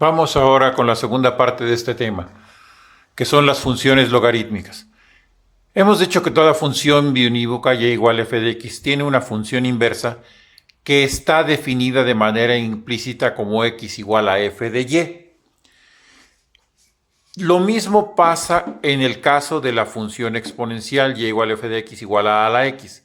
Vamos ahora con la segunda parte de este tema, que son las funciones logarítmicas. Hemos dicho que toda función biunívoca y igual a f de x tiene una función inversa que está definida de manera implícita como x igual a f de y. Lo mismo pasa en el caso de la función exponencial y igual a f de x igual a la x,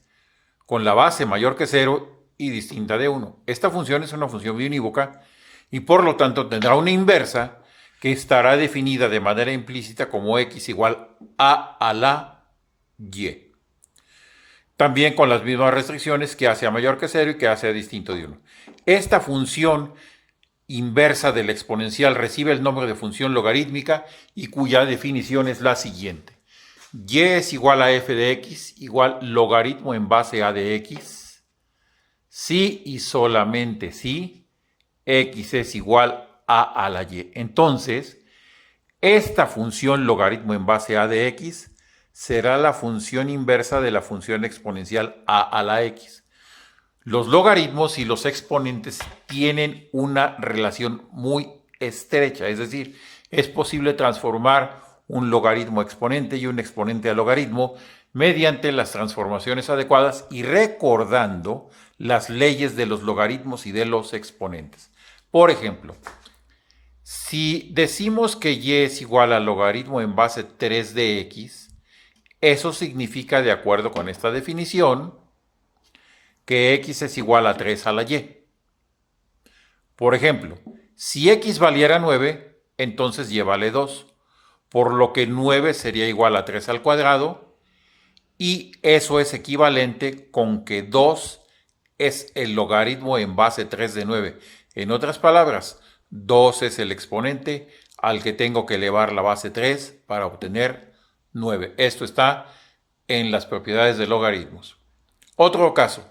con la base mayor que 0 y distinta de 1. Esta función es una función biunívoca y por lo tanto tendrá una inversa que estará definida de manera implícita como x igual a la y. También con las mismas restricciones que hace a mayor que 0 y que hace a distinto de 1. Esta función inversa del exponencial recibe el nombre de función logarítmica y cuya definición es la siguiente. Y es igual a f de x igual logaritmo en base a de x si y solamente si x es igual a la y. Entonces, esta función logaritmo en base a de x será la función inversa de la función exponencial a la x. Los logaritmos y los exponentes tienen una relación muy estrecha, es decir, es posible transformar un logaritmo a exponente y un exponente a logaritmo mediante las transformaciones adecuadas y recordando las leyes de los logaritmos y de los exponentes. Por ejemplo, si decimos que y es igual al logaritmo en base 3 de x, eso significa, de acuerdo con esta definición, que x es igual a 3 a la y. Por ejemplo, si x valiera 9, entonces y vale 2, por lo que 9 sería igual a 3 al cuadrado, y eso es equivalente con que 2 es el logaritmo en base 3 de 9. En otras palabras, 2 es el exponente al que tengo que elevar la base 3 para obtener 9. Esto está en las propiedades de logaritmos. Otro caso.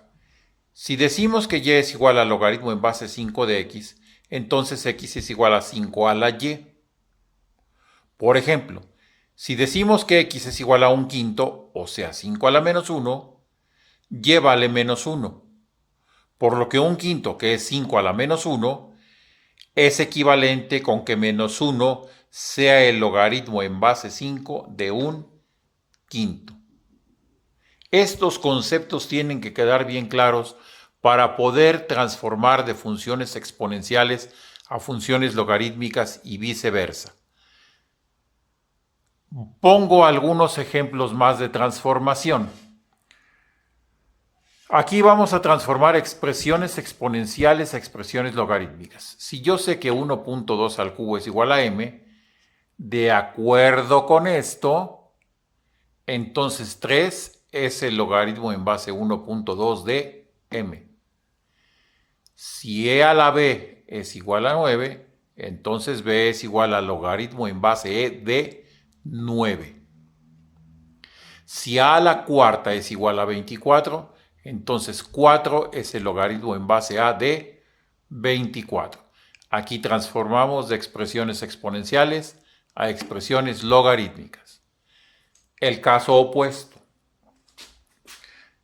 Si decimos que y es igual al logaritmo en base 5 de x, entonces x es igual a 5 a la y. Por ejemplo, si decimos que x es igual a un quinto, o sea 5 a la menos 1, y vale menos 1. Por lo que un quinto, que es 5 a la menos 1, es equivalente con que menos 1 sea el logaritmo en base 5 de un quinto. Estos conceptos tienen que quedar bien claros para poder transformar de funciones exponenciales a funciones logarítmicas y viceversa. Pongo algunos ejemplos más de transformación. Aquí vamos a transformar expresiones exponenciales a expresiones logarítmicas. Si yo sé que 1.2 al cubo es igual a m, de acuerdo con esto, entonces 3 es el logaritmo en base 1.2 de m. Si e a la b es igual a 9, entonces b es igual al logaritmo en base e de 9. Si a la cuarta es igual a 24, entonces 4 es el logaritmo en base a de 24. Aquí transformamos de expresiones exponenciales a expresiones logarítmicas. El caso opuesto.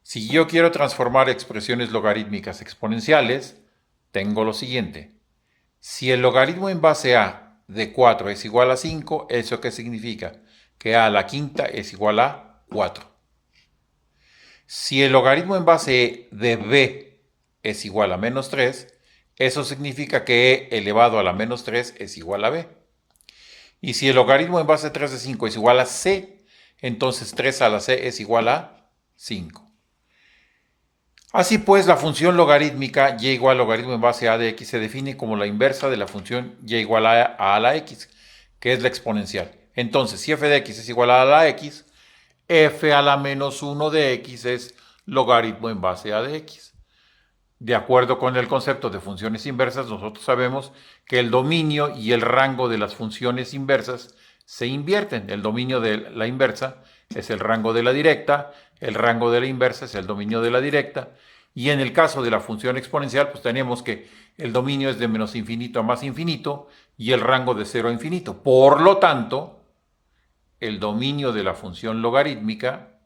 Si yo quiero transformar expresiones logarítmicas exponenciales, tengo lo siguiente. Si el logaritmo en base a de 4 es igual a 5, ¿eso qué significa? Que a la quinta es igual a 4. Si el logaritmo en base de b es igual a menos 3, eso significa que e elevado a la menos 3 es igual a b. Y si el logaritmo en base 3 de 5 es igual a c, entonces 3 a la c es igual a 5. Así pues, la función logarítmica y igual al logaritmo en base a de x se define como la inversa de la función y igual a la x, que es la exponencial. Entonces, si f de x es igual a la x, f a la menos 1 de x es logaritmo en base a de x. De acuerdo con el concepto de funciones inversas, nosotros sabemos que el dominio y el rango de las funciones inversas se invierten. El dominio de la inversa es el rango de la directa, el rango de la inversa es el dominio de la directa, y en el caso de la función exponencial, pues tenemos que el dominio es de menos infinito a más infinito y el rango de 0 a infinito. Por lo tanto, el dominio de la función logarítmica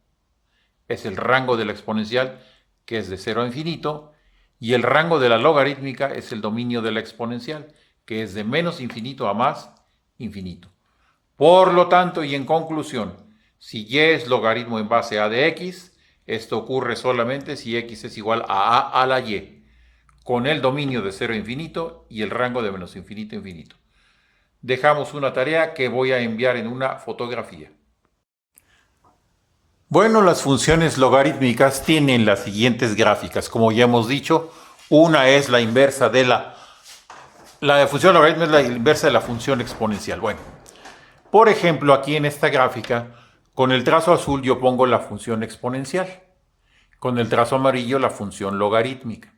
es el rango de la exponencial, que es de 0 a infinito, y el rango de la logarítmica es el dominio de la exponencial, que es de menos infinito a más infinito. Por lo tanto, y en conclusión, si y es logaritmo en base a de x, esto ocurre solamente si x es igual a a la y, con el dominio de 0 a infinito y el rango de menos infinito a infinito. Dejamos una tarea que voy a enviar en una fotografía. Bueno, las funciones logarítmicas tienen las siguientes gráficas. Como ya hemos dicho, una es la inversa de la función logarítmica es la inversa de la función exponencial. Bueno, por ejemplo, aquí en esta gráfica, con el trazo azul yo pongo la función exponencial, con el trazo amarillo la función logarítmica,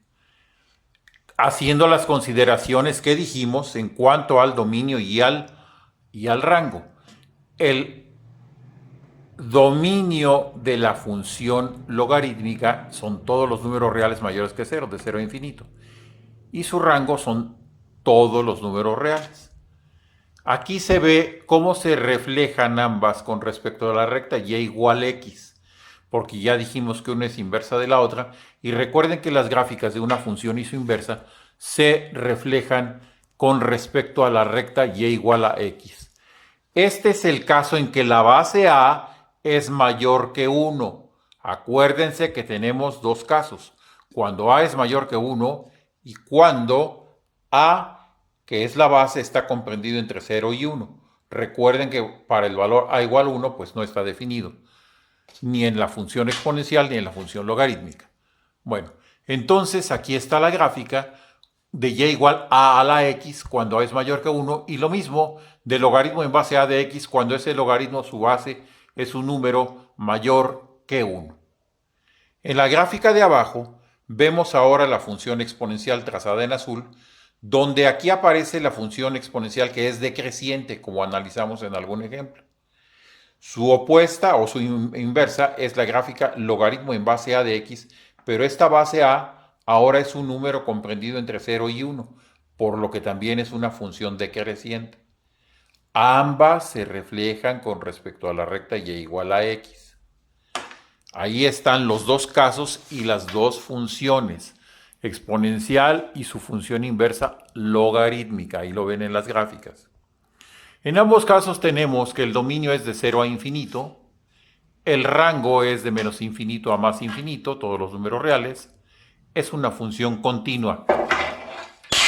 haciendo las consideraciones que dijimos en cuanto al dominio y al rango. El dominio de la función logarítmica son todos los números reales mayores que 0, de 0 a infinito. Y su rango son todos los números reales. Aquí se ve cómo se reflejan ambas con respecto a la recta y igual x, porque ya dijimos que una es inversa de la otra. Y recuerden que las gráficas de una función y su inversa se reflejan con respecto a la recta y igual a x. Este es el caso en que la base a es mayor que 1. Acuérdense que tenemos dos casos, cuando a es mayor que 1 y cuando a, que es la base, está comprendido entre 0 y 1. Recuerden que para el valor a igual 1 pues no está definido, ni en la función exponencial ni en la función logarítmica. Bueno, entonces aquí está la gráfica de y igual a la x cuando a es mayor que 1 y lo mismo del logaritmo en base a de x cuando ese logaritmo, su base, es un número mayor que 1. En la gráfica de abajo vemos ahora la función exponencial trazada en azul, donde aquí aparece la función exponencial que es decreciente, como analizamos en algún ejemplo. Su opuesta o su inversa es la gráfica logaritmo en base a de x, pero esta base a ahora es un número comprendido entre 0 y 1, por lo que también es una función decreciente. Ambas se reflejan con respecto a la recta y igual a x. Ahí están los dos casos y las dos funciones, exponencial y su función inversa logarítmica. Ahí lo ven en las gráficas. En ambos casos tenemos que el dominio es de 0 a infinito, el rango es de menos infinito a más infinito, todos los números reales, es una función continua.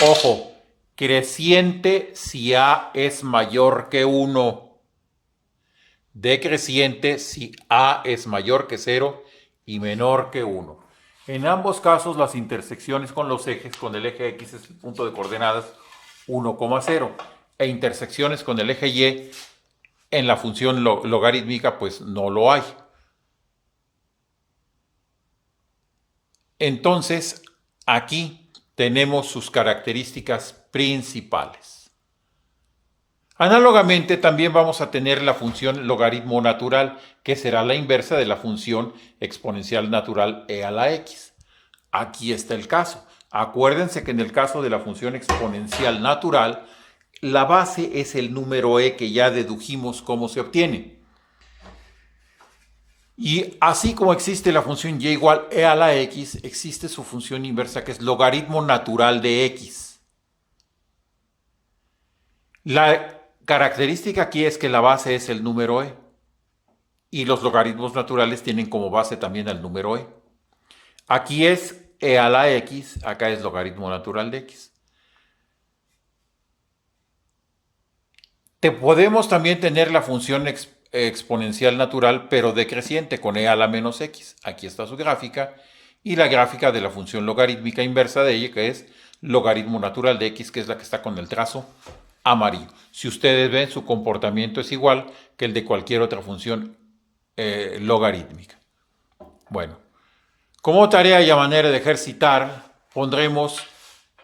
Ojo, creciente si a es mayor que 1, decreciente si a es mayor que 0 y menor que 1. En ambos casos las intersecciones con los ejes, con el eje x es el punto de coordenadas 1,0 e intersecciones con el eje y en la función logarítmica pues no lo hay. Entonces aquí tenemos sus características principales. Análogamente también vamos a tener la función logaritmo natural, que será la inversa de la función exponencial natural e a la x. Aquí está el caso. Acuérdense que en el caso de la función exponencial natural, la base es el número e que ya dedujimos cómo se obtiene. Y así como existe la función y igual e a la x, existe su función inversa que es logaritmo natural de x. La característica aquí es que la base es el número e y los logaritmos naturales tienen como base también el número e. Aquí es e a la x, acá es logaritmo natural de x. Podemos también tener la función exponencial natural, pero decreciente con e a la menos x. Aquí está su gráfica. Y la gráfica de la función logarítmica inversa de ella, que es logaritmo natural de x, que es la que está con el trazo amarillo. Si ustedes ven, su comportamiento es igual que el de cualquier otra función logarítmica. Bueno, como tarea y a manera de ejercitar, pondremos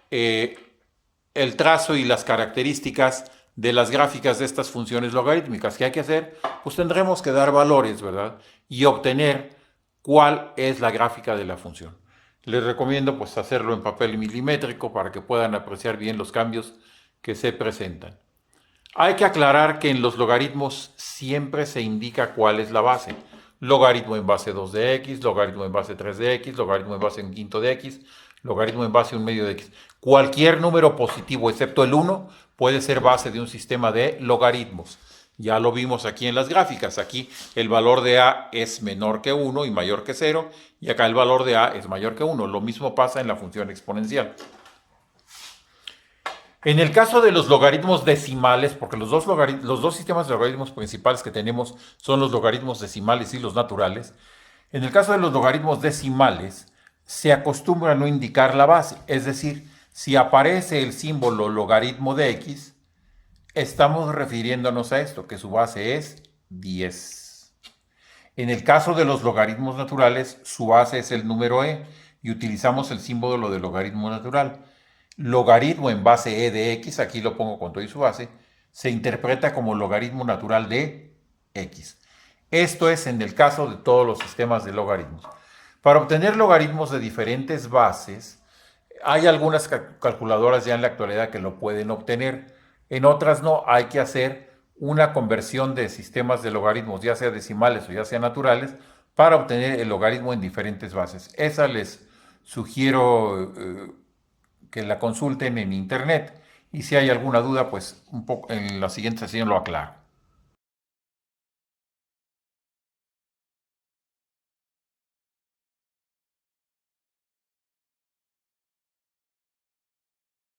el trazo y las características de las gráficas de estas funciones logarítmicas. ¿Qué hay que hacer? Pues tendremos que dar valores, ¿verdad? Y obtener cuál es la gráfica de la función. Les recomiendo pues hacerlo en papel milimétrico para que puedan apreciar bien los cambios que se presentan. Hay que aclarar que en los logaritmos siempre se indica cuál es la base. Logaritmo en base 2 de x, logaritmo en base 3 de x, logaritmo en base 1 quinto de x, logaritmo en base a un medio de x. Cualquier número positivo excepto el 1 puede ser base de un sistema de logaritmos. Ya lo vimos aquí en las gráficas. Aquí el valor de a es menor que 1 y mayor que 0, y acá el valor de a es mayor que 1. Lo mismo pasa en la función exponencial. En el caso de los logaritmos decimales, porque los dos sistemas de logaritmos principales que tenemos son los logaritmos decimales y los naturales, en el caso de los logaritmos decimales se acostumbra a no indicar la base, es decir, si aparece el símbolo logaritmo de x, estamos refiriéndonos a esto, que su base es 10. En el caso de los logaritmos naturales, su base es el número e y utilizamos el símbolo de logaritmo natural. Logaritmo en base e de x, aquí lo pongo con todo y su base, se interpreta como logaritmo natural de x. Esto es en el caso de todos los sistemas de logaritmos. Para obtener logaritmos de diferentes bases, hay algunas calculadoras ya en la actualidad que lo pueden obtener. En otras no, hay que hacer una conversión de sistemas de logaritmos, ya sea decimales o ya sea naturales, para obtener el logaritmo en diferentes bases. Esa les sugiero que la consulten en internet, y si hay alguna duda, pues un poco en la siguiente sesión lo aclaro.